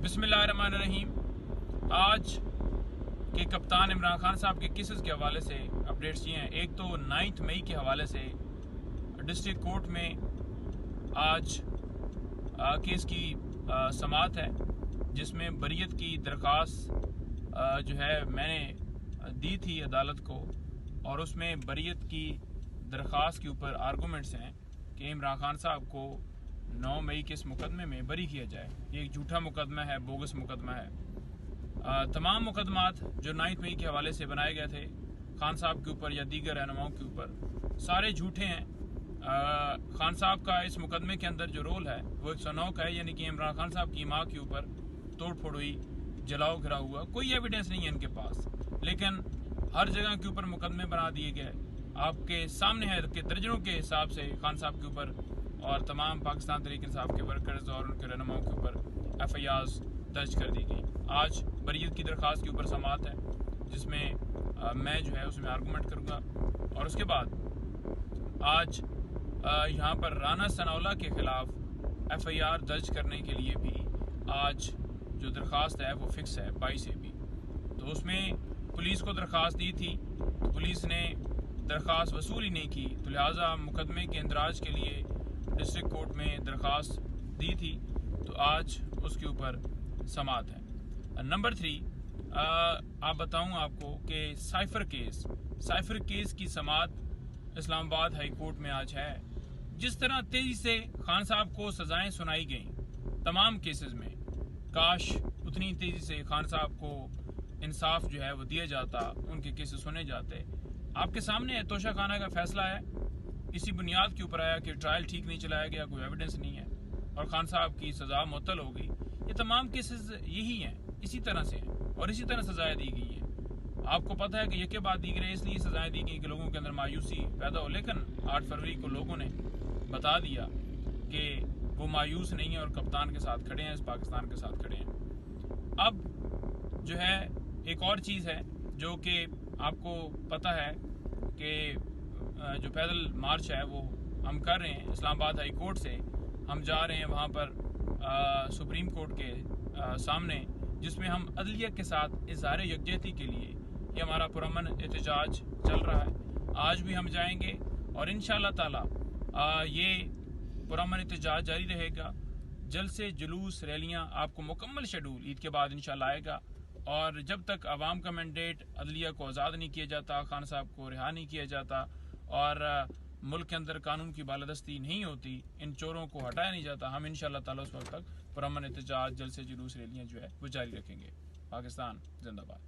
बिस्मिल्लाहिर्रहमानिर्रहीम। आज के कप्तान इमरान खान साहब के केसेस के हवाले से अपडेट्स ये हैं। एक तो 9 मई के हवाले से डिस्ट्रिक्ट कोर्ट में आज केस की समाअत है, जिसमें बरीयत की दरख्वास्त जो है मैंने दी थी अदालत को, और उसमें बरीयत की दरख्वास्त के ऊपर आर्गूमेंट्स हैं कि इमरान खान साहब को 9 मई के इस मुकदमे में बरी किया जाए। ये एक झूठा मुकदमा है, बोगस मुकदमा है। तमाम मुकदमात जो 9 मई के हवाले से बनाए गए थे खान साहब के ऊपर या दीगर रहनुमाओं के ऊपर, सारे झूठे हैं। खान साहब का इस मुकदमे के अंदर जो रोल है वो 109 का है, यानी कि इमरान खान साहब की माँ के ऊपर तोड़ फोड़ हुई, जलाओ गिरा हुआ, कोई एविडेंस नहीं है इनके पास, लेकिन हर जगह के ऊपर मुकदमे बना दिए गए। आपके सामने है कि दर्जनों के हिसाब से खान साहब के ऊपर और तमाम पाकिस्तान तहरीक इंसाफ के वर्कर्स और उनके रहनुमाओं के ऊपर FIRs दर्ज कर दी गई। आज बरीयत की दरख्वास्त के ऊपर समाअत है, जिसमें मैं जो है उसमें आर्गूमेंट करूँगा, और उसके बाद आज यहाँ पर राना सनाउल्लाह के खिलाफ FIR दर्ज करने के लिए भी आज जो दरख्वास्त है वो फिक्स है 22 AB। तो उसमें पुलिस को दरख्वास्त दी थी, तो पुलिस ने दरख्वास्त वसूल ही नहीं की, तो लिहाजा मुकदमे के इंदराज के लिए डिस्ट्रिक्ट कोर्ट में दरख्वास्त दी थी, तो आज उसके ऊपर समाअत है। नंबर 3, आप बताऊं आपको कि साइफर केस की समाअत इस्लामाबाद हाई कोर्ट में आज है। जिस तरह तेजी से खान साहब को सजाएं सुनाई गई तमाम केसेस में, काश उतनी तेजी से खान साहब को इंसाफ जो है वो दिया जाता, उनके केसेस सुने जाते। आपके सामने तोशा खाना का फैसला है, इसी बुनियाद के ऊपर आया कि ट्रायल ठीक नहीं चलाया गया, कोई एविडेंस नहीं है, और खान साहब की सजा मुअत्तल हो गई। ये तमाम केसेस यही हैं, इसी तरह से हैं, और इसी तरह सजाएं दी गई हैं। आपको पता है कि यके बाद दीगरे इसलिए सजाएं दी गई कि लोगों के अंदर मायूसी पैदा हो, लेकिन 8 फरवरी को लोगों ने बता दिया कि वो मायूस नहीं है और कप्तान के साथ खड़े हैं, इस पाकिस्तान के साथ खड़े हैं। अब जो है एक और चीज़ है जो कि आपको पता है कि जो पैदल मार्च है वो हम कर रहे हैं इस्लामाबाद हाई कोर्ट से, हम जा रहे हैं वहाँ पर सुप्रीम कोर्ट के सामने, जिसमें हम अदलिया के साथ इज़हार यकजहती के लिए ये हमारा पुरअमन एहतजाज चल रहा है। आज भी हम जाएंगे और इंशाअल्लाह ताला ये पुरअमन एहतजाज जारी रहेगा। जलसे, जुलूस, रैलियाँ, आपको मुकम्मल शेड्यूल ईद के बाद इंशाअल्लाह आएगा, और जब तक आवाम का मैंडेट अदलिया को आज़ाद नहीं किया जाता, खान साहब को रिहा नहीं किया जाता, और मुल्क के अंदर कानून की बालादस्ती नहीं होती, इन चोरों को हटाया नहीं जाता, हम इंशाअल्लाह ताला उस वक्त तक पुरअमन एहतजाज, जलसे, जुलूस, रैलियाँ जो है वो जारी रखेंगे। पाकिस्तान जिंदाबाद।